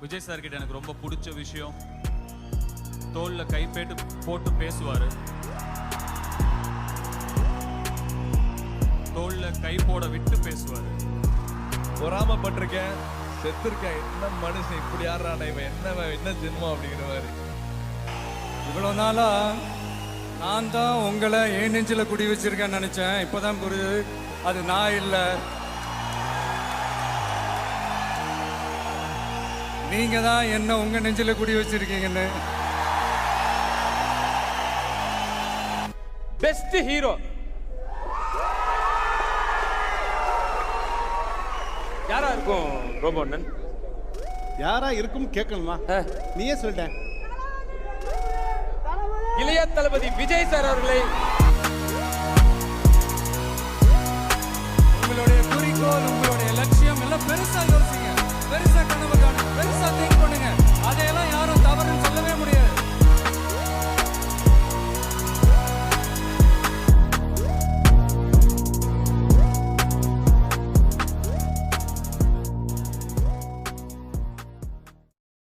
Vijay sir கிட்ட எனக்கு ரொம்ப பிடிச்ச விஷயம், தோல்ல போட்டு பேசுவாரு. தோல்ல கை போட விட்டு பேசுவாரு. பொறாமப்பட்டிருக்கேன், செத்துருக்கேன். என்ன மனுஷன் இப்படி ஆடுறானே, இவன் என்ன ஜென்மம் அப்படிங்கிற மாதிரி. இவ்வளோ நாளா நான் தான் உங்களை என் நெஞ்சில் குடி வச்சிருக்கேன்னு நினைச்சேன். இப்போதான் புரியுது அது நான் இல்லை, நீங்க தான் என்ன உங்க நெஞ்சில குடி வச்சிருக்கீங்கன்னு. பெஸ்ட் ஹீரோ யாரா இருக்கும்? ரோபோண்ணன் யாரா இருக்கும் கேட்கணுமா? நீயே சொல்லிட்டேன். இளைய தளபதி விஜய் சார் அவர்களை உங்களுடைய குறிக்கோள்